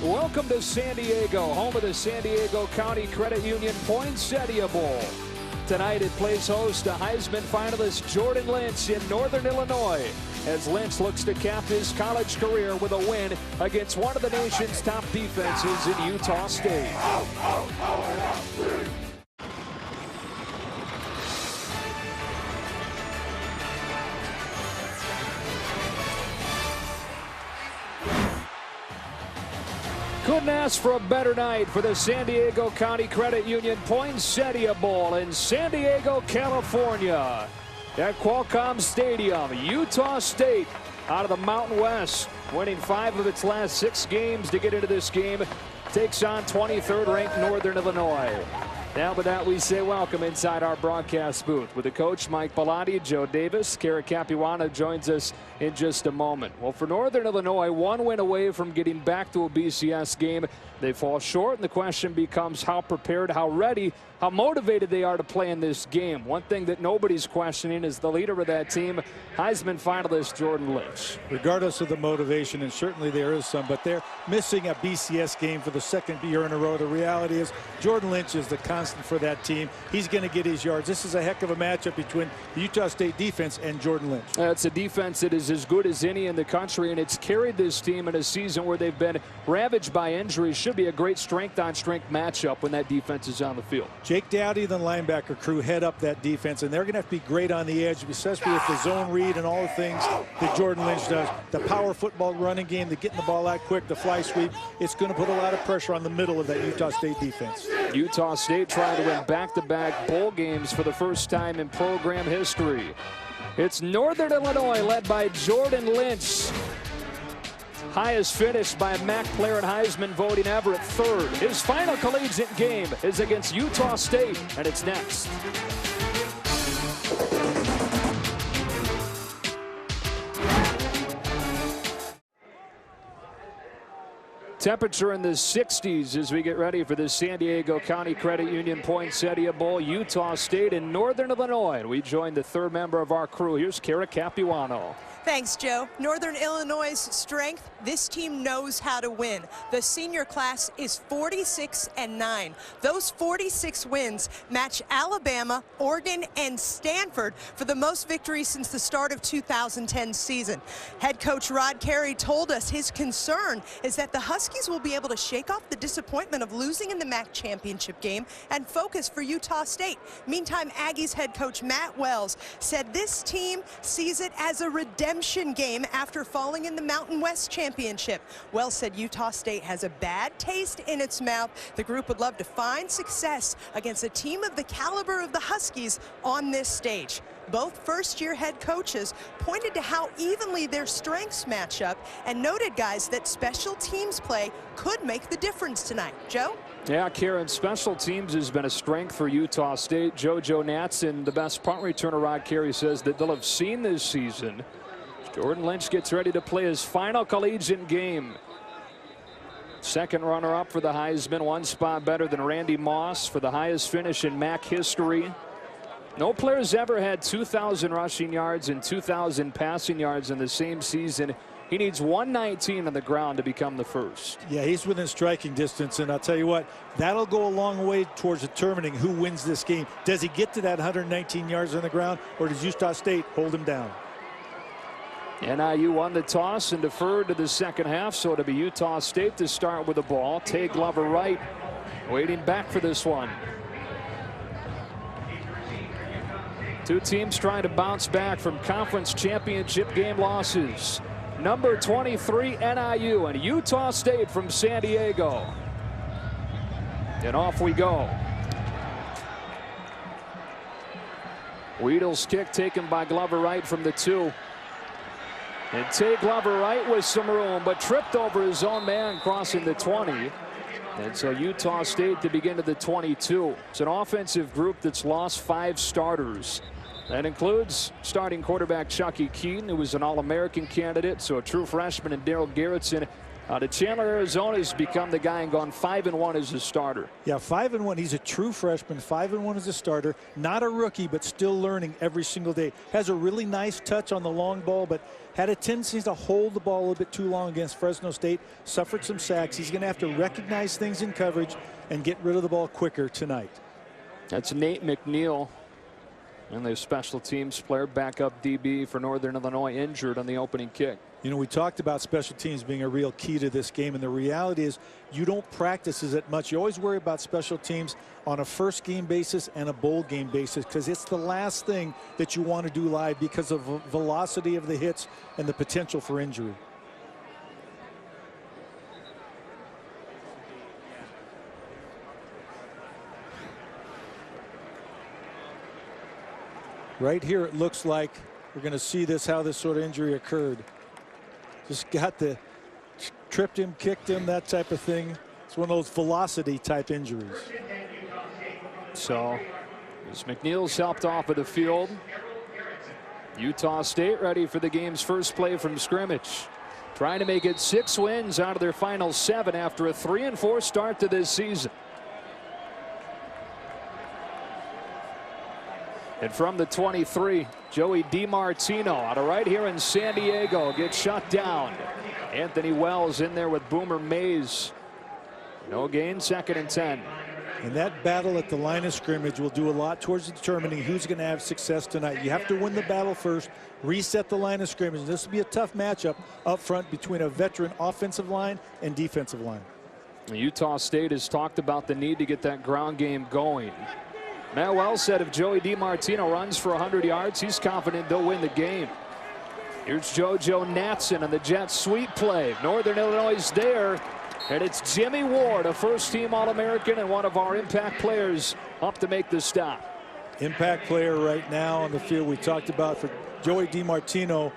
Welcome to San Diego, home of the San Diego County Credit Union Poinsettia Bowl. Tonight it plays host to Heisman finalist Jordan Lynch in Northern Illinois, as Lynch looks to cap his college career with a win against one of the nation's top defenses in Utah State. Couldn't ask for a better night for the San Diego County Credit Union Poinsettia Bowl in San Diego, California. At Qualcomm Stadium, Utah State out of the Mountain West, winning 5 of its last 6 games to get into this game, takes on 23rd ranked Northern Illinois. Now with that, we say welcome inside our broadcast booth with the coach Mike Bellotti, Joe Davis. Kara Capuano joins us in just a moment. Well, for Northern Illinois, 1 win away from getting back to a BCS game. They fall short, and the question becomes how prepared, how ready, how motivated they are to play in this game. One thing that nobody's questioning is the leader of that team, Heisman finalist Jordan Lynch. Regardless of the motivation, and certainly there is some, but they're missing a BCS game for the 2nd year in a row. The reality is Jordan Lynch is the constant for that team. He's going to get his yards. This is a heck of a matchup between the Utah State defense and Jordan Lynch. It's a defense that is as good as any in the country, and it's carried this team in a season where they've been ravaged by injuries. Should be a great strength-on-strength matchup when that defense is on the field. Jake Dowdy, the linebacker crew, head up that defense, and they're going to have to be great on the edge, especially with the zone read and all the things that Jordan Lynch does. The power football running game, the getting the ball out quick, the fly sweep. It's going to put a lot of pressure on the middle of that Utah State defense. Utah State trying to win back-to-back bowl games for the first time in program history. It's Northern Illinois led by Jordan Lynch. Highest finish by a MAC player in Heisman voting ever at 3rd. His final collegiate game is against Utah State, and it's next. Temperature in the 60s as we get ready for the San Diego County Credit Union Poinsettia Bowl, Utah State and Northern Illinois. We join the 3rd member of our crew. Here's Kara Capuano. Thanks, Joe. Northern Illinois' strength, this team knows how to win. The senior class is 46-9. Those 46 wins match Alabama, Oregon, and Stanford for the most victories since the start of 2010 season. Head coach Rod Carey told us his concern is that the Huskies will be able to shake off the disappointment of losing in the MAC championship game and focus for Utah State. Meantime, Aggies head coach Matt Wells said this team sees it as a redemption game after falling in the Mountain West Championship. Wells said Utah State has a bad taste in its mouth. The group would love to find success against a team of the caliber of the Huskies on this stage. Both first-year head coaches pointed to how evenly their strengths match up and noted, guys, that special teams play could make the difference tonight. Joe? Yeah, Karen, special teams has been a strength for Utah State. JoJo Natson, the best punt returner, Rod Carey says that they'll have seen this season. Jordan Lynch gets ready to play his final collegiate game. 2nd runner-up for the Heisman, 1 spot better than Randy Moss for the highest finish in MAC history. No player's ever had 2,000 rushing yards and 2,000 passing yards in the same season. He needs 119 on the ground to become the first. Yeah, he's within striking distance, and I'll tell you what, that'll go a long way towards determining who wins this game. Does he get to that 119 yards on the ground, or does Utah State hold him down? NIU won the toss and deferred to the 2nd half, so it'll be Utah State to start with the ball. Tay Glover right, waiting back for this one. Two teams trying to bounce back from conference championship game losses. Number 23 NIU and Utah State from San Diego. And off we go. Weedle's kick taken by Glover right from the 2. And Tay Glover right with some room, but tripped over his own man crossing the 20. And so Utah State to begin to the 22. It's an offensive group that's lost 5 starters. That includes starting quarterback Chucky Keaton, who was an All-American candidate, so a true freshman, and Daryl Garrettson Chandler, Arizona has become the guy and gone 5-1 as a starter. Yeah, 5-1. He's a true freshman. 5-1 as a starter. Not a rookie, but still learning every single day. Has a really nice touch on the long ball, but had a tendency to hold the ball a little bit too long against Fresno State. Suffered some sacks. He's going to have to recognize things in coverage and get rid of the ball quicker tonight. That's Nate McNeil, and the special teams player, backup DB for Northern Illinois, injured on the opening kick. You know, we talked about special teams being a real key to this game, and the reality is you don't practice as much. You always worry about special teams on a first game basis and a bowl game basis because it's the last thing that you want to do live because of the velocity of the hits and the potential for injury. Right here, it looks like we're going to see how this sort of injury occurred. Just tripped him, kicked him, that type of thing. It's one of those velocity type injuries. So as McNeil's helped off of the field, Utah State ready for the game's first play from scrimmage. Trying to make it 6 wins out of their final 7 after a 3-4 start to this season. And from the 23, Joey DiMartino out of right here in San Diego gets shut down. Anthony Wells in there with Boomer Mays. No gain, 2nd and 10. And that battle at the line of scrimmage will do a lot towards determining who's going to have success tonight. You have to win the battle first, reset the line of scrimmage. This will be a tough matchup up front between a veteran offensive line and defensive line. Utah State has talked about the need to get that ground game going. Matt Wells said if Joey DiMartino runs for 100 yards, he's confident they'll win the game. Here's JoJo Natson on the jet sweep play. Northern Illinois is there, and it's Jimmy Ward, a first-team All-American and one of our impact players, up to make the stop. Impact player right now on the field. We talked about for Joey DiMartino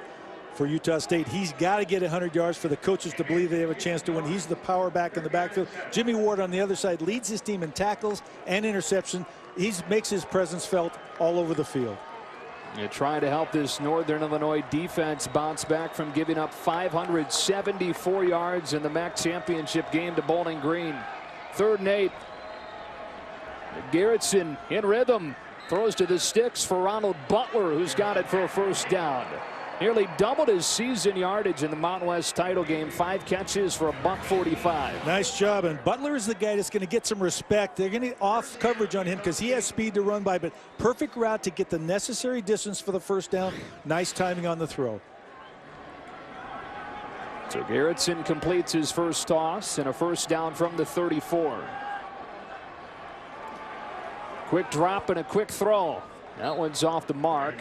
for Utah State. He's got to get 100 yards for the coaches to believe they have a chance to win. He's the power back in the backfield. Jimmy Ward on the other side leads his team in tackles and interception. He makes his presence felt all over the field. You're trying to help this Northern Illinois defense bounce back from giving up 574 yards in the MAC championship game to Bowling Green. 3rd and 8. Garrettson in rhythm. Throws to the sticks for Ronald Butler, who's got it for a first down. Nearly doubled his season yardage in the Mountain West title game. 5 catches for $145. Nice job. And Butler is the guy that's going to get some respect. They're going to off coverage on him because he has speed to run by, but perfect route to get the necessary distance for the first down. Nice timing on the throw. So Garrettson completes his first toss and a first down from the 34. Quick drop and a quick throw. That one's off the mark.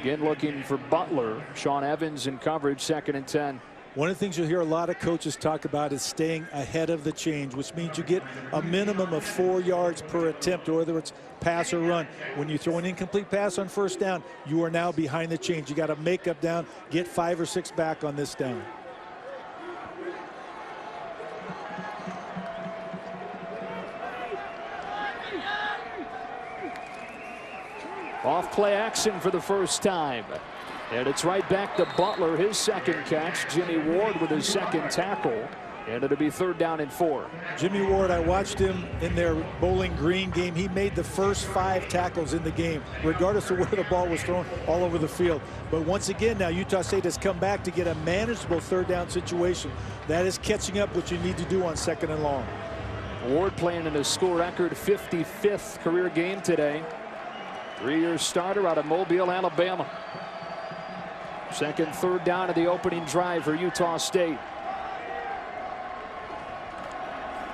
Again looking for Butler. Sean Evans in coverage, 2nd and 10. One of the things you'll hear a lot of coaches talk about is staying ahead of the change, which means you get a minimum of 4 yards per attempt, whether it's pass or run. When you throw an incomplete pass on first down, you are now behind the change. You got to make up down, get 5 or 6 back on this down. Off play action for the first time. And it's right back to Butler, his 2nd catch. Jimmy Ward with his 2nd tackle. And it'll be 3rd down and 4. Jimmy Ward, I watched him in their Bowling Green game. He made the first 5 tackles in the game, regardless of where the ball was thrown all over the field. But once again, now Utah State has come back to get a manageable 3rd down situation. That is catching up what you need to do on 2nd and long. Ward playing in a school record 55th career game today. 3-year starter out of Mobile, Alabama. 2nd, 3rd down of the opening drive for Utah State.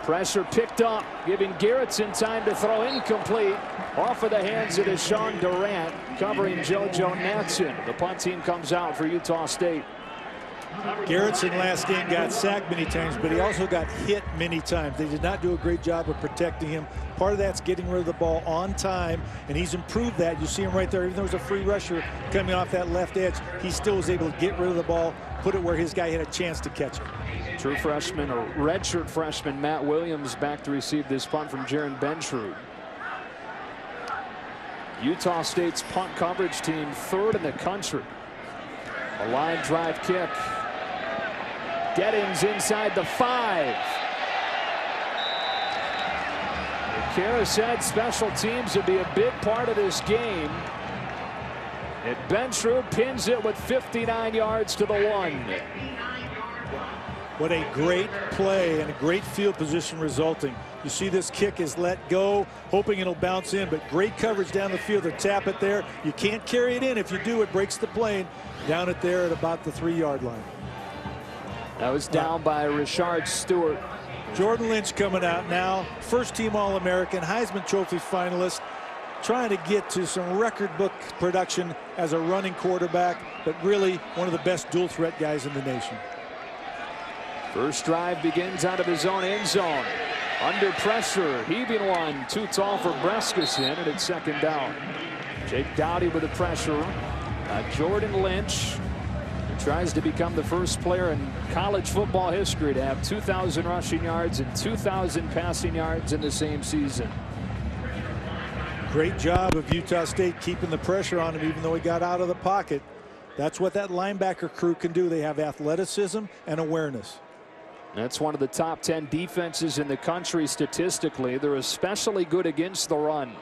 Pressure picked up, giving Garrettson time to throw, incomplete. Off of the hands of Deshaun Durant, covering JoJo Natson. The punt team comes out for Utah State. Garrettson last game got sacked many times, but he also got hit many times. They did not do a great job of protecting him. Part of that's getting rid of the ball on time, and he's improved that. You see him right there. Even though there's a free rusher coming off that left edge, he still was able to get rid of the ball, put it where his guy had a chance to catch it. True freshman, or redshirt freshman, Matt Williams back to receive this punt from Jaron Bentrud. Utah State's punt coverage team 3rd in the country. A line drive kick. Dead ends inside the 5. Kara said special teams would be a big part of this game. And Bentrud pins it with 59 yards to the 1. What a great play and a great field position resulting. You see this kick is let go, hoping it'll bounce in, but great coverage down the field to tap it there. You can't carry it in. If you do, it breaks the plane. Down it there at about the 3-yard line. That was down by Richard Stewart. Jordan Lynch coming out now, first-team All-American, Heisman Trophy finalist, trying to get to some record book production as a running quarterback, but really one of the best dual threat guys in the nation. First drive begins out of his own end zone. Under pressure, heaving one, too tall for Brescison, and it's second down. Jake Dowdy with the pressure. Jordan Lynch, who tries to become the first player in college football history to have 2,000 rushing yards and 2,000 passing yards in the same season. Great job of Utah State keeping the pressure on him, even though he got out of the pocket. That's what that linebacker crew can do. They have athleticism and awareness. That's one of the top 10 defenses in the country statistically. They're especially good against the run.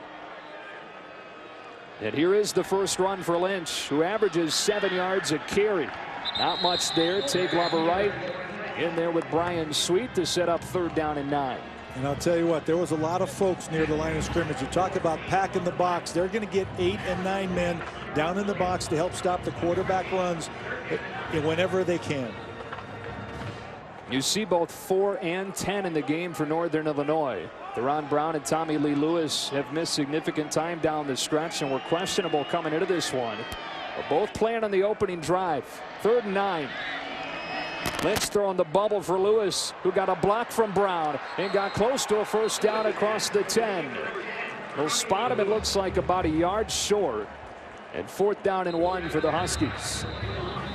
And here is the first run for Lynch, who averages 7 yards a carry. Not much there. Tay Glover right in there with Brian Sweet to set up 3rd down and 9. And I'll tell you what, there was a lot of folks near the line of scrimmage. You talk about packing the box. They're going to get 8 and 9 men down in the box to help stop the quarterback runs whenever they can. You see both 4 and 10 in the game for Northern Illinois. Deron Brown and Tommy Lee Lewis have missed significant time down the stretch and were questionable coming into this one. But both playing on the opening drive. 3rd and 9. Lynch throwing the bubble for Lewis, who got a block from Brown and got close to a first down across the 10. They'll spot him, it looks like, about a yard short. And 4th down and 1 for the Huskies.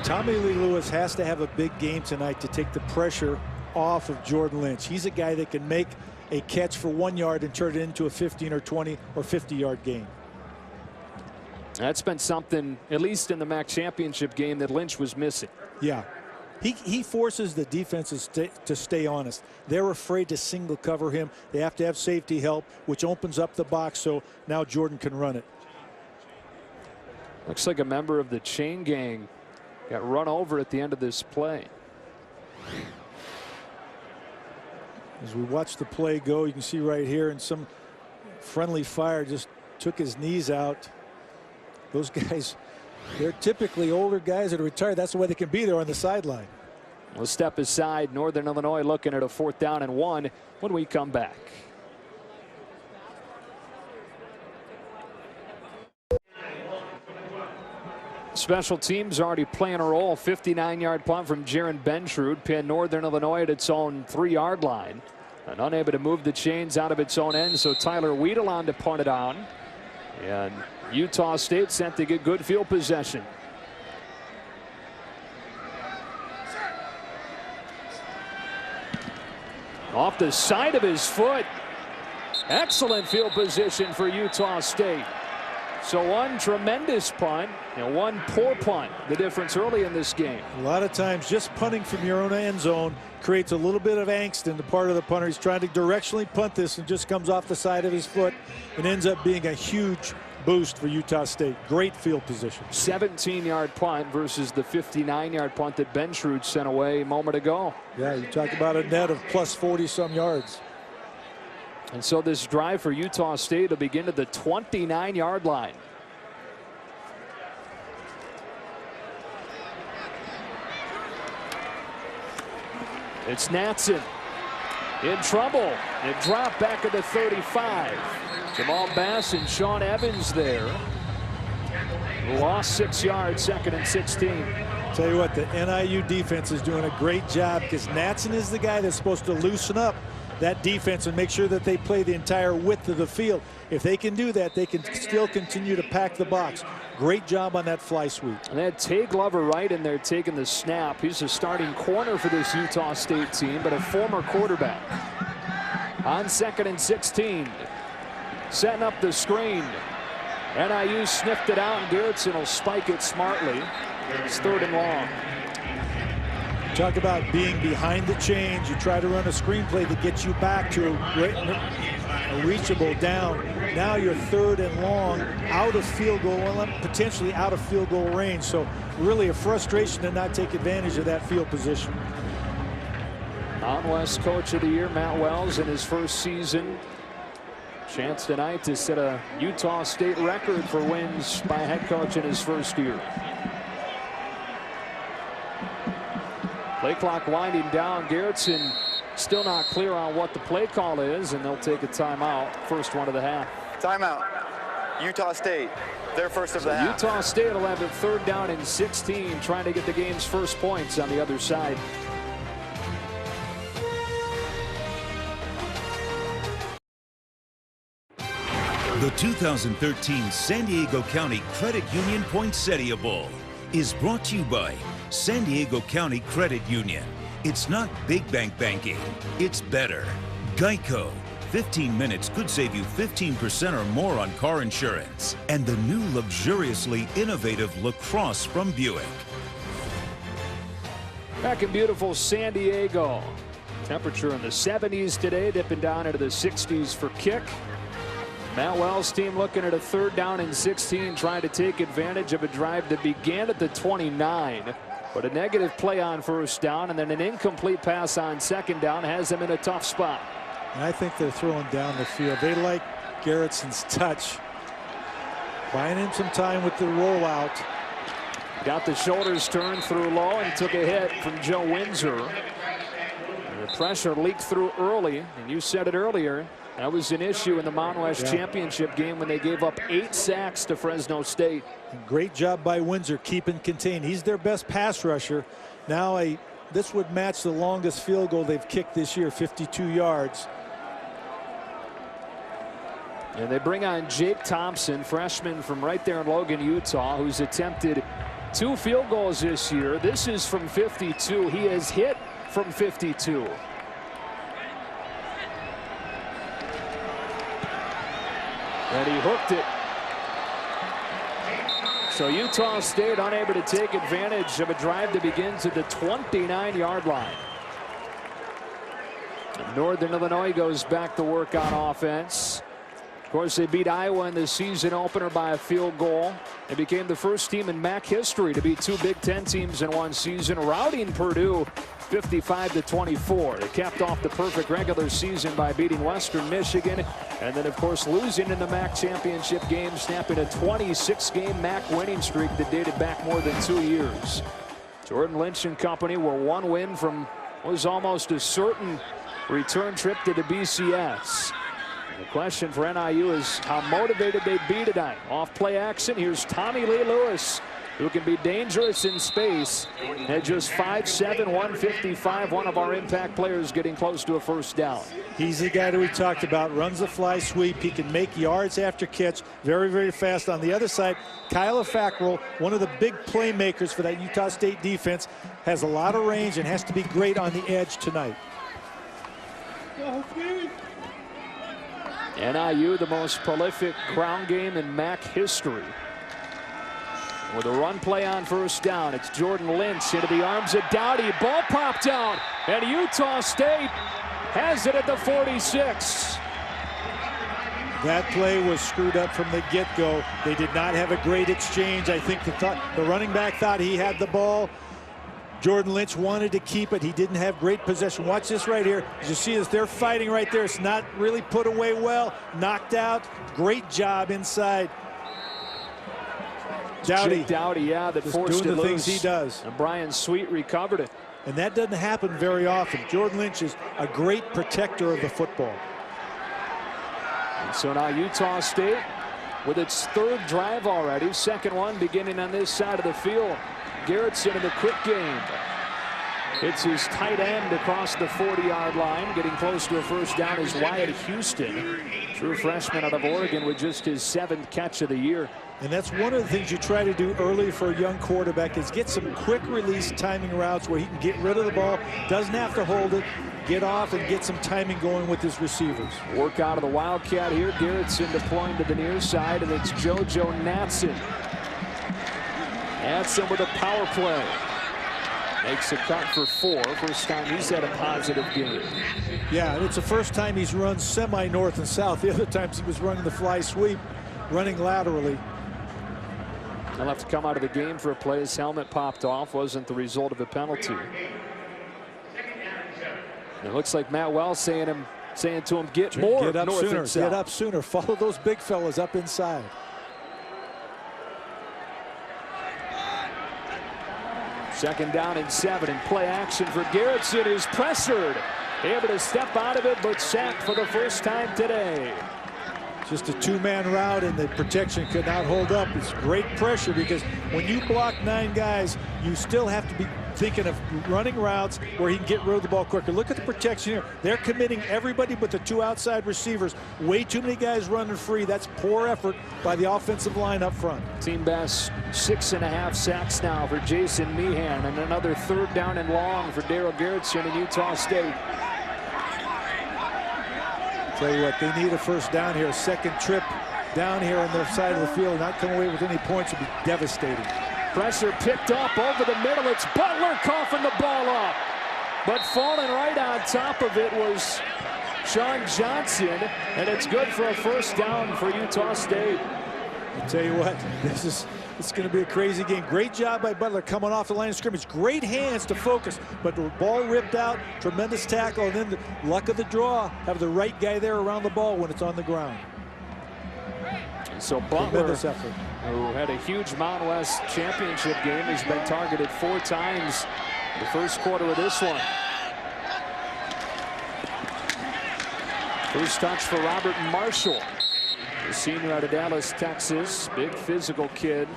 Tommy Lee Lewis has to have a big game tonight to take the pressure off of Jordan Lynch. He's a guy that can make a catch for 1 yard and turn it into a 15 or 20 or 50-yard gain. That's been something, at least in the MAC championship game, that Lynch was missing. Yeah. He forces the defenses to stay honest. They're afraid to single cover him. They have to have safety help, which opens up the box so now Jordan can run it. Looks like a member of the chain gang got run over at the end of this play. As we watch the play go, you can see right here, and some friendly fire just took his knees out. Those guys, they're typically older guys that are retired. That's the way they can be there on the sideline. We'll step aside. Northern Illinois looking at a 4th down and 1 when we come back. Special teams already playing a role. 59-yard punt from Jaron Bentrud pinned Northern Illinois at its own 3-yard line. And unable to move the chains out of its own end, so Tyler Weedle on to punt it on. And Utah State sent to get good field possession. Off the side of his foot. Excellent field position for Utah State. So one tremendous punt and one poor punt. The difference early in this game. A lot of times just punting from your own end zone creates a little bit of angst in the part of the punter. He's trying to directionally punt this and just comes off the side of his foot and ends up being a huge boost for Utah State. Great field position. 17-yard punt versus the 59-yard punt that Bentrud sent away a moment ago. Yeah, you talk about a net of plus 40-some yards. And so this drive for Utah State will begin at the 29-yard line. It's Natson in trouble. It dropped back at the 35. Jamal Bass and Sean Evans there. Lost 6 yards, 2nd and 16. Tell you what, the NIU defense is doing a great job because Natson is the guy that's supposed to loosen up that defense and make sure that they play the entire width of the field. If they can do that, they can still continue to pack the box. Great job on that fly sweep. And they had Tay Glover right in there taking the snap. He's a starting corner for this Utah State team, but a former quarterback. On 2nd and 16. Setting up the screen. NIU sniffed it out, and Garrettson will spike it smartly. It's 3rd and long. Talk about being behind the chains. You try to run a screenplay that gets you back to a reachable down. Now you're 3rd and long, out of field goal, well, potentially out of field goal range. So really a frustration to not take advantage of that field position. Mountain West Coach of the Year, Matt Wells, in his first season. Chance tonight to set a Utah State record for wins by a head coach in his first year. Play clock winding down. Garrettson still not clear on what the play call is, and they'll take a timeout. First one of the half. Timeout. Utah State, their first of the half. Utah State will have it 3rd down and 16, trying to get the game's first points on the other side. The 2013 San Diego County Credit Union Poinsettia Bowl is brought to you by San Diego County Credit Union. It's not big bank banking, it's better. Geico. 15 minutes could save you 15% or more on car insurance. And the new luxuriously innovative LaCrosse from Buick. Back in beautiful San Diego. Temperature in the 70s today, dipping down into the 60s for kick. Matt Wells' team looking at a 3rd down and 16, trying to take advantage of a drive that began at the 29. But a negative play on 1st down, and then an incomplete pass on 2nd down has them in a tough spot. And I think they're throwing down the field. They like Garrettson's touch. Buying him some time with the rollout. Got the shoulders turned through low and took a hit from Joe Windsor. And the pressure leaked through early, and you said it earlier. That was an issue in the Mountain West Championship game when they gave up 8 sacks to Fresno State. Great job by Windsor keeping contained. He's their best pass rusher. Now this would match the longest field goal they've kicked this year, 52 yards. And they bring on Jake Thompson, freshman from right there in Logan, Utah, who's attempted 2 field goals this year. This is from 52. He has hit from 52. And he hooked it. So Utah State unable to take advantage of a drive that begins at the 29-yard line. And Northern Illinois goes back to work on offense. Of course, they beat Iowa in the season opener by a field goal. They became the first team in MAC history to beat 2 Big Ten teams in one season, routing Purdue 55-24. They capped off the perfect regular season by beating Western Michigan, and then, of course, losing in the MAC championship game, snapping a 26-game MAC winning streak that dated back more than 2 years. Jordan Lynch and company were 1 win from what was almost a certain return trip to the BCS. The question for NIU is how motivated they'd be tonight. Off play action, here's Tommy Lee Lewis, who can be dangerous in space. At just 5'7", 155, one of our impact players getting close to a 1st down. He's the guy that we talked about, runs the fly sweep. He can make yards after catch, very, very fast. On the other side, Kyla Fackrell, one of the big playmakers for that Utah State defense, has a lot of range and has to be great on the edge tonight. NIU, the most prolific ground game in MAC history. With a run play on 1st down, it's Jordan Lynch into the arms of Dowdy. Ball popped out, and Utah State has it at the 46. That play was screwed up from the get-go. They did not have a great exchange. I think the running back thought he had the ball. Jordan Lynch wanted to keep it. He didn't have great possession. Watch this right here. As you see this, they're fighting right there. It's not really put away well. Knocked out. Great job inside. Dowdy, that forced doing it the loose. things he does. And Brian Sweet recovered it. And that doesn't happen very often. Jordan Lynch is a great protector of the football. And so now Utah State with its 3rd drive already. 2nd one beginning on this side of the field. Garrettson in the quick game. It's his tight end across the 40-yard line. Getting close to a 1st down is Wyatt Houston. True freshman out of Oregon with just his 7th catch of the year. And that's one of the things you try to do early for a young quarterback is get some quick release timing routes where he can get rid of the ball, doesn't have to hold it, get off and get some timing going with his receivers. Work out of the Wildcat here. Garrettson deploying to the near side, and it's JoJo Natson. Natson with a power play. Makes a cut for 4. First time he's had a positive game. Yeah, and it's the first time he's run semi-north and south. The other times he was running the fly sweep, running laterally. He'll have to come out of the game for a play. His helmet popped off. Wasn't the result of a penalty. And it looks like Matt Wells saying to him, get more Get up north sooner. and south. Get up sooner. Follow those big fellas up inside. Second down and 7, and play action for Garrettson is pressured. Able to step out of it, but sacked for the first time today. Just a two-man route, and the protection could not hold up. It's great pressure because when you block 9 guys, you still have to be thinking of running routes where he can get rid of the ball quicker. Look at the protection here. They're committing everybody but the 2 outside receivers. Way too many guys running free. That's poor effort by the offensive line up front. Team best 6.5 sacks now for Jason Meehan, and another 3rd down and long for Darryl Garrettson in Utah State. Tell you what, they need a first down here. A second trip down here on their side of the field, not come away with any points would be devastating. Pressure picked up over the middle. It's Butler coughing the ball up. But falling right on top of it was Sean Johnson, and it's good for a first down for Utah State. I tell you what, it's going to be a crazy game. Great job by Butler coming off the line of scrimmage. Great hands to focus, but the ball ripped out. Tremendous tackle, and then the luck of the draw. Have the right guy there around the ball when it's on the ground. So Butler, effort, who had a huge Mountain West championship game, has been targeted 4 times in the first quarter of this one. First touch for Robert Marshall, the senior out of Dallas, Texas. Big physical kid.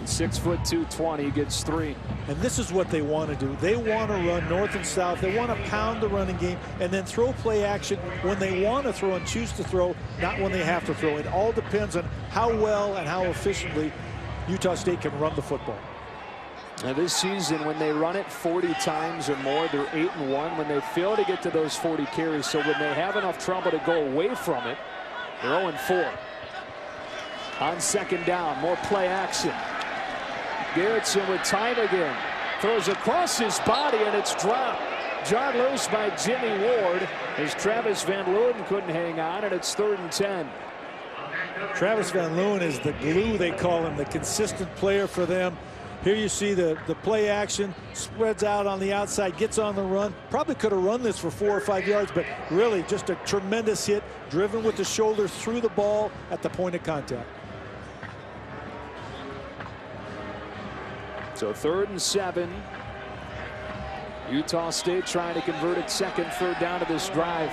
6 foot 220, gets 3. And this is what they want to do. They want to run north and south. They want to pound the running game and then throw play action when they want to throw and choose to throw, not when they have to throw. It all depends on how well and how efficiently Utah State can run the football. Now this season, when they run it 40 times or more, they're 8-1. When they fail to get to those 40 carries, so when they have enough trouble to go away from it, they're 0-4. On second down, more play action. Garrettson with time again. Throws across his body, and it's dropped. Jarred loose by Jimmy Ward as Travis Van Leeuwen couldn't hang on, and it's 3rd and 10. Travis Van Leeuwen is the glue, they call him, the consistent player for them. Here you see the play action, spreads out on the outside, gets on the run. Probably could have run this for 4 or 5 yards, but really just a tremendous hit, driven with the shoulder through the ball at the point of contact. So 3rd and 7. Utah State trying to convert its second 3rd down of this drive.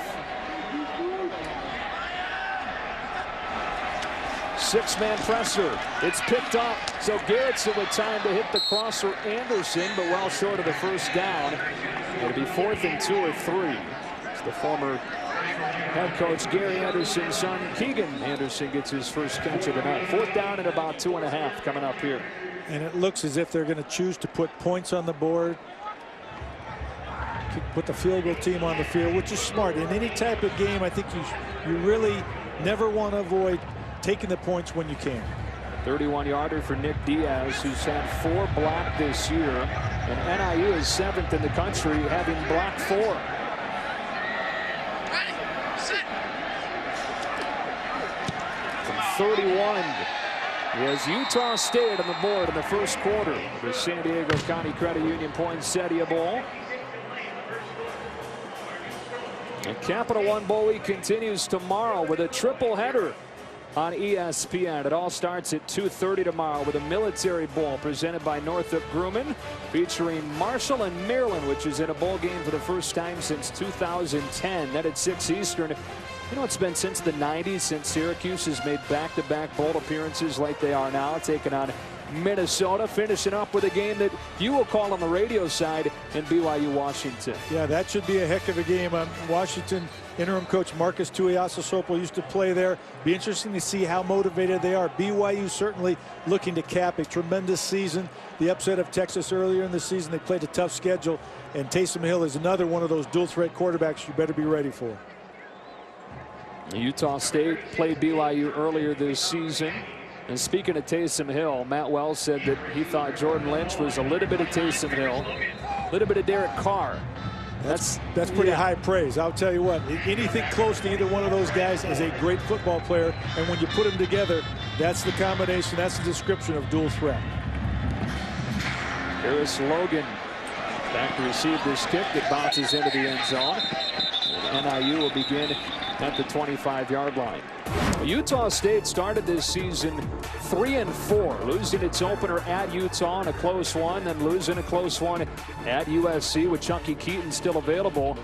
6-man pressure. It's picked up. So Garrettson with time to hit the crosser Anderson, but well short of the first down. It'll be 4th and 2 or 3. It's the former head coach Gary Anderson's son Keegan Anderson gets his first catch of the night. 4th down and about 2.5 coming up here. And it looks as if they're going to choose to put points on the board, put the field goal team on the field, which is smart. In any type of game, I think you really never want to avoid taking the points when you can. 31-yarder for Nick Diaz, who's had 4 blocked this year, and NIU is 7th in the country, having blocked 4. From 31. He has Utah State on the board in the first quarter of the San Diego County Credit Union Poinsettia Bowl. The Capital One Bowl Week continues tomorrow with a triple header on ESPN. It all starts at 2:30 tomorrow with a Military Bowl presented by Northrop Grumman, featuring Marshall and Maryland, which is in a bowl game for the first time since 2010. Then at 6 Eastern. You know, it's been since the 90s since Syracuse has made back-to-back bowl appearances like they are now, taking on Minnesota, finishing up with a game that you will call on the radio side in BYU Washington. Yeah, that should be a heck of a game. Washington interim coach Marcus Tuiasosopo used to play there. Be interesting to see how motivated they are. BYU certainly looking to cap a tremendous season. The upset of Texas earlier in the season, they played a tough schedule, and Taysom Hill is another one of those dual-threat quarterbacks you better be ready for. Utah State played BYU earlier this season. And speaking of Taysom Hill, Matt Wells said that he thought Jordan Lynch was a little bit of Taysom Hill. A little bit of Derek Carr. That's pretty high praise. I'll tell you what, anything close to either one of those guys is a great football player, and when you put them together, that's the combination, that's the description of dual threat. Harris Logan back to receive this kick that bounces into the end zone. And NIU will begin at the 25-yard line. Utah State started this season 3-4, losing its opener at Utah in a close one, then losing a close one at USC with Chunky Keaton still available.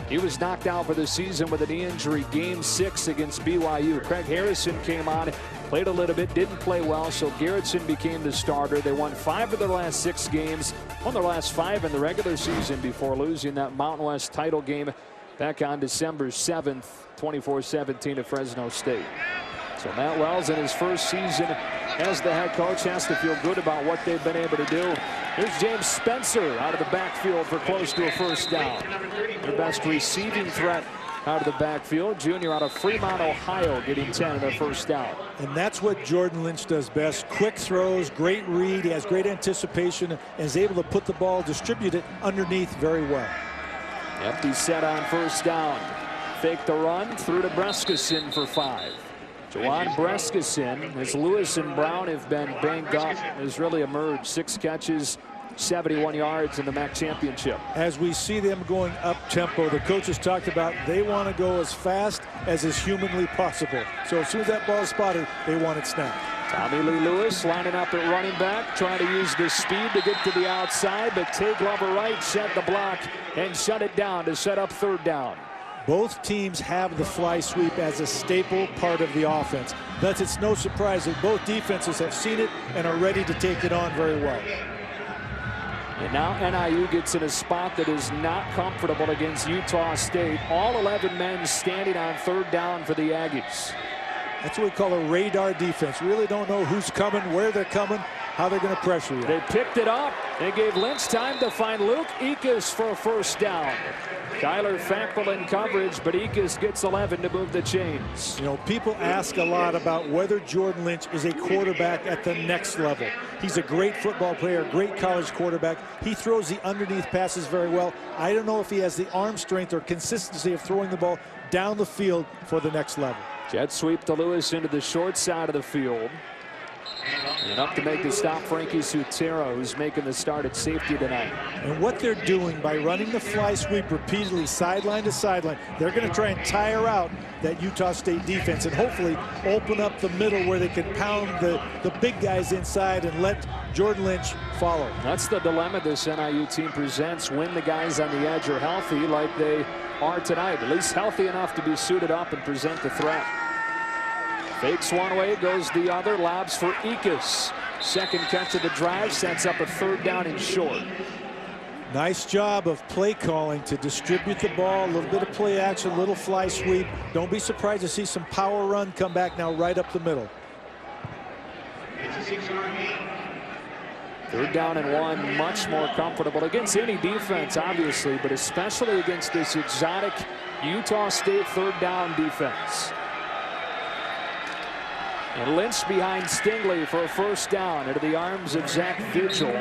He was knocked out for the season with a knee injury, game 6 against BYU. Craig Harrison came on, played a little bit, didn't play well, so Garrettson became the starter. They won 5 of their last 6 games, won their last 5 in the regular season before losing that Mountain West title game back on December 7th, 24-17 to Fresno State. So Matt Wells in his first season as the head coach has to feel good about what they've been able to do. Here's James Spencer out of the backfield for close to a first down. Their best receiving threat out of the backfield. Junior out of Fremont, Ohio, getting 10 and a first down. And that's what Jordan Lynch does best. Quick throws, great read. He has great anticipation and is able to put the ball, distribute it underneath very well. Empty set on first down. Fake the run through to Brescison for 5. Jawan Brescison, as Lewis and Brown have been banged up, has really emerged. 6 catches, 71 yards in the MAC championship. As we see them going up tempo, the coaches talked about they want to go as fast as is humanly possible. So as soon as that ball is spotted, they want it snapped. Tommy Lee Lewis lining up at running back, trying to use the speed to get to the outside, but Tay Glover Wright set the block and shut it down to set up third down. Both teams have the fly sweep as a staple part of the offense. Thus, it's no surprise that both defenses have seen it and are ready to take it on very well. And now NIU gets in a spot that is not comfortable against Utah State. All 11 men standing on third down for the Aggies. That's what we call a radar defense. We really don't know who's coming, where they're coming, how they're going to pressure you. They picked it up. They gave Lynch time to find Luke Ekus for a first down. Tyler Fackrell in coverage, but Ekus gets 11 to move the chains. You know, people ask a lot about whether Jordan Lynch is a quarterback at the next level. He's a great football player, great college quarterback. He throws the underneath passes very well. I don't know if he has the arm strength or consistency of throwing the ball down the field for the next level. Jet sweep to Lewis into the short side of the field. And up to make the stop, Frankie Sutero, who's making the start at safety tonight. And what they're doing by running the fly sweep repeatedly sideline to sideline, they're going to try and tire out that Utah State defense and hopefully open up the middle where they can pound the big guys inside and let Jordan Lynch follow. That's the dilemma this NIU team presents when the guys on the edge are healthy like they are tonight, at least healthy enough to be suited up and present the threat. Fakes one way, goes the other, lobs for Ekus. Second catch of the drive, sets up a third down and short. Nice job of play calling to distribute the ball, a little bit of play action, a little fly sweep. Don't be surprised to see some power run come back now right up the middle. Third down and 1, much more comfortable against any defense, obviously, but especially against this exotic Utah State third down defense. And Lynch behind Stingley for a first down into the arms of Zach Vigil.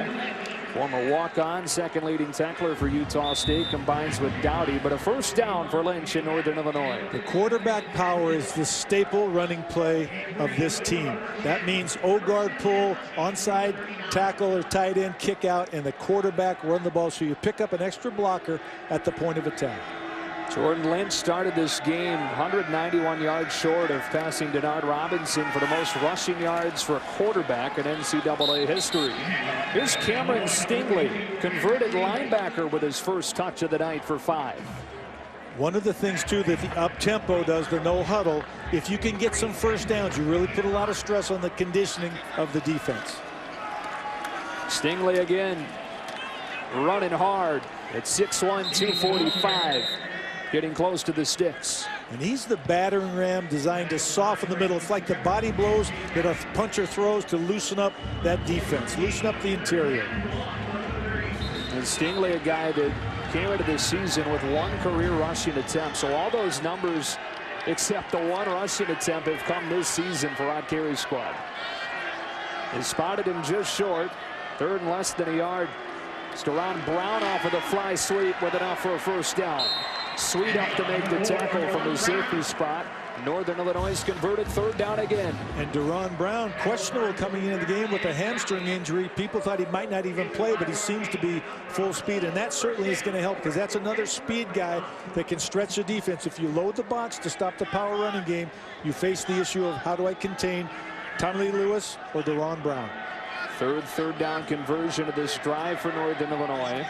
Former walk-on, second leading tackler for Utah State, combines with Dowdy, but a first down for Lynch in Northern Illinois. The quarterback power is the staple running play of this team. That means O-guard pull, onside tackle or tight end kick out, and the quarterback run the ball so you pick up an extra blocker at the point of attack. Jordan Lynch started this game 191 yards short of passing Denard Robinson for the most rushing yards for a quarterback in NCAA history. Here's Cameron Stingley, converted linebacker, with his first touch of the night for 5. One of the things, too, that the up-tempo does, the no huddle, if you can get some first downs, you really put a lot of stress on the conditioning of the defense. Stingley again, running hard at 6'1", 245. Getting close to the sticks. And he's the battering ram designed to soften the middle. It's like the body blows that a puncher throws to loosen up that defense, loosen up the interior. And Stingley, a guy that came into this season with 1 career rushing attempt. So all those numbers except the 1 rushing attempt have come this season for Rod Carey's squad. They spotted him just short, third and less than a yard It's Deron Brown off of the fly sweep with enough for a first down. Sweet up to make the tackle from the safety spot. Northern Illinois converted, third down again. And Deron Brown, questionable coming into the game with a hamstring injury. People thought he might not even play, but he seems to be full speed, and that certainly is going to help because that's another speed guy that can stretch the defense. If you load the box to stop the power running game, you face the issue of how do I contain Tommy Lewis or Deron Brown. Third down conversion of this drive for Northern Illinois.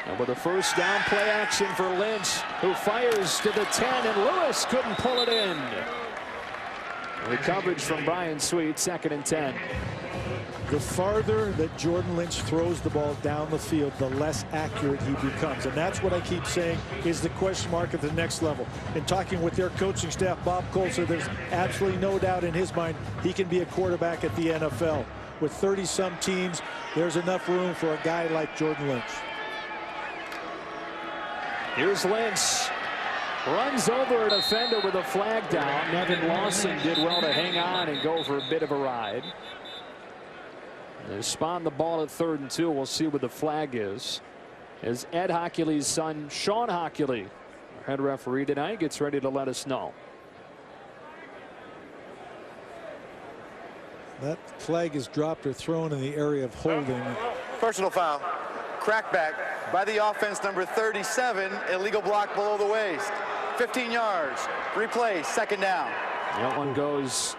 And with a first down, play action for Lynch, who fires to the 10, and Lewis couldn't pull it in. The coverage from Brian Sweet, 2nd and 10. The farther that Jordan Lynch throws the ball down the field, the less accurate he becomes. And that's what I keep saying is the question mark at the next level. In talking with their coaching staff, Bob Cole said there's absolutely no doubt in his mind he can be a quarterback at the NFL. With 30-some teams, there's enough room for a guy like Jordan Lynch. Here's Lynch. Runs over a defender with a flag down. Nevin Lawson did well to hang on and go for a bit of a ride. They spawn the ball at 3rd and 2. We'll see what the flag is. As Ed Hockley's son, Sean Hockley, our head referee tonight, gets ready to let us know. That flag is dropped or thrown in the area of holding. Personal foul. Crackback by the offense, number 37. Illegal block below the waist. 15 yards. Replay, 2nd down. That one goes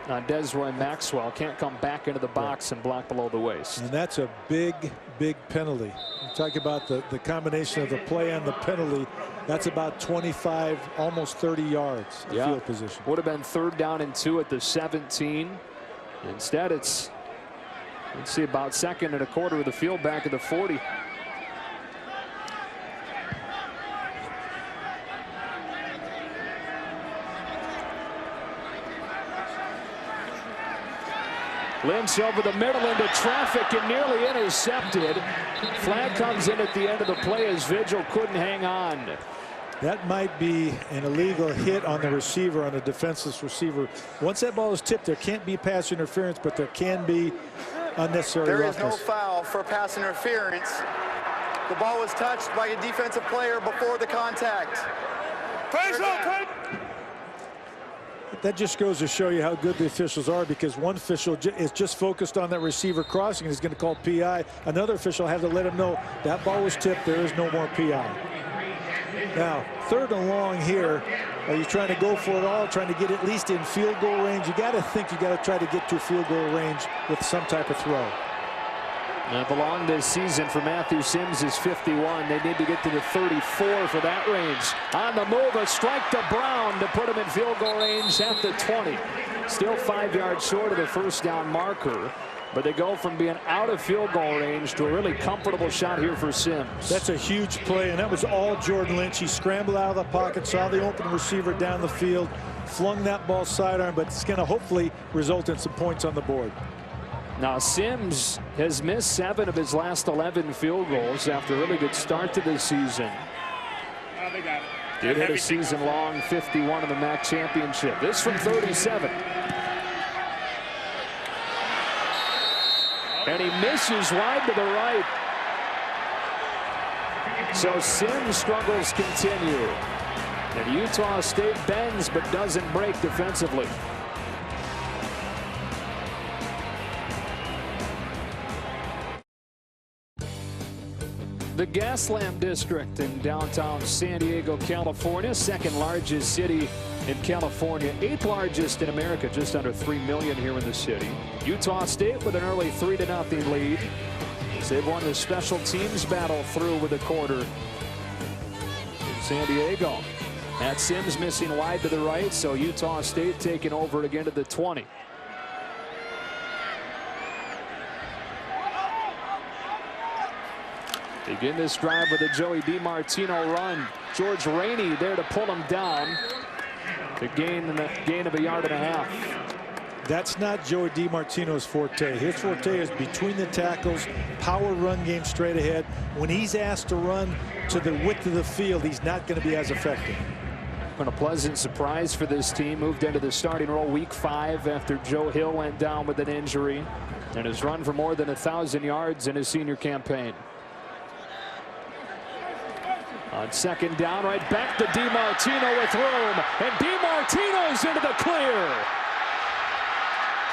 on Desroy Maxwell. Can't come back into the box and block below the waist. And that's a big penalty. You talk about the combination of the play and the penalty. That's about 25, almost 30 yards of field position. Would have been 3rd down and 2 at the 17. Instead, it's, let's see, about 2nd and a quarter of the field back at the 40. Lynch over the middle into traffic and nearly intercepted. Flag comes in at the end of the play as Vigil couldn't hang on. That might be an illegal hit on the receiver, on a defenseless receiver. Once that ball is tipped, there can't be pass interference, but there can be unnecessary roughness. There is no foul for pass interference. The ball was touched by a defensive player before the contact. That just goes to show you how good the officials are, because one official is just focused on that receiver crossing and is going to call PI. Another official has to let him know that ball was tipped. There is no more PI. Now, 3rd and long here. Are you trying to go for it all, trying to get at least in field goal range? You got to think you got to try to get to field goal range with some type of throw. Now, the long this season for Matthew Sims is 51. They need to get to the 34 for that range. On the move, a strike to Brown to put him in field goal range at the 20. Still 5 yards short of the first down marker. But they go from being out of field goal range to a really comfortable shot here for Sims. That's a huge play, and that was all Jordan Lynch. He scrambled out of the pocket, saw the open receiver down the field, flung that ball sidearm, but it's going to hopefully result in some points on the board. Now, Sims has missed 7 of his last 11 field goals after a really good start to this season. Did hit a season-long 51 in the MAC championship. This from 37. And he misses wide to the right. So Sims' struggles continue. And Utah State bends but doesn't break defensively. The Gaslamp District in downtown San Diego, California, 2nd largest city in California, 8th largest in America, just under 3 million here in the city. Utah State with an early 3-0 lead. They've won the special teams battle through with a quarter in San Diego. Matt Sims missing wide to the right, so Utah State taking over again to the 20. Begin this drive with a Joey DiMartino run. George Rainey there to pull him down. The gain of 1.5 yards. That's not Joey DiMartino's forte. His forte is between the tackles, power run game straight ahead. When he's asked to run to the width of the field, he's not going to be as effective. Been a pleasant surprise for this team. Moved into the starting role week 5 after Joe Hill went down with an injury, and has run for more than 1,000 yards in his senior campaign. On second down, right back to DiMartino with room, and DiMartino's into the clear.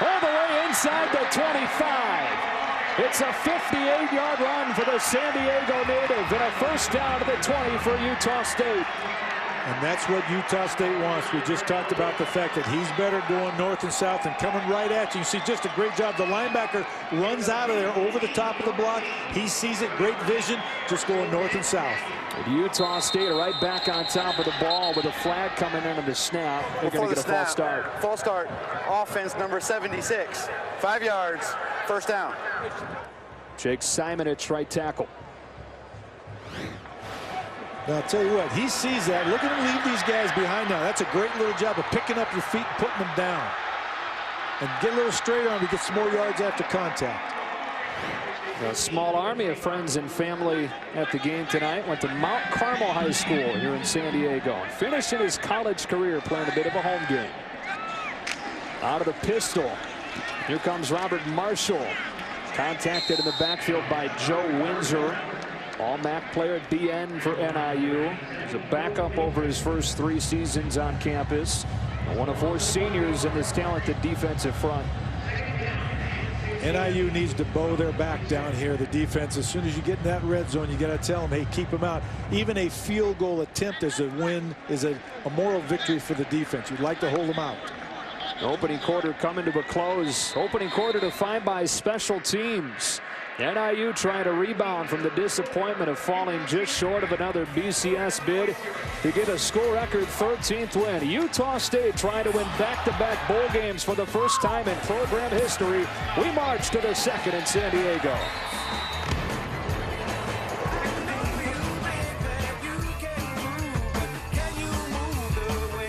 All the way inside the 25. It's a 58-yard run for the San Diego native and a first down to the 20 for Utah State. And that's what Utah State wants. We just talked about the fact that he's better going north and south and coming right at you. You see just a great job. The linebacker runs out of there over the top of the block. He sees it, great vision, just going north and south. And Utah State right back on top of the ball with a flag coming into the snap. They're going to get a false start. False start. Offense number 76. 5 yards. First down. Jake Simonich, right tackle. Now, I'll tell you what, he sees that. Look at him leave these guys behind now. That's a great little job of picking up your feet and putting them down. And get a little straight on to get some more yards after contact. A small army of friends and family at the game tonight. Went to Mount Carmel High School here in San Diego. Finishing his college career playing a bit of a home game. Out of the pistol. Here comes Robert Marshall. Contacted in the backfield by Joe Windsor. All-MAC player at BN for NIU. He's a backup over his first 3 seasons on campus. One of 4 seniors in this talented defensive front. NIU needs to bow their back down here, the defense. As soon as you get in that red zone, you got to tell them, hey, keep them out. Even a field goal attempt as a win is a moral victory for the defense. You'd like to hold them out. Opening quarter coming to a close. Opening quarter defined by special teams. NIU trying to rebound from the disappointment of falling just short of another BCS bid to get a school record 13th win. Utah State trying to win back-to-back bowl games for the first time in program history. We march to the second in San Diego.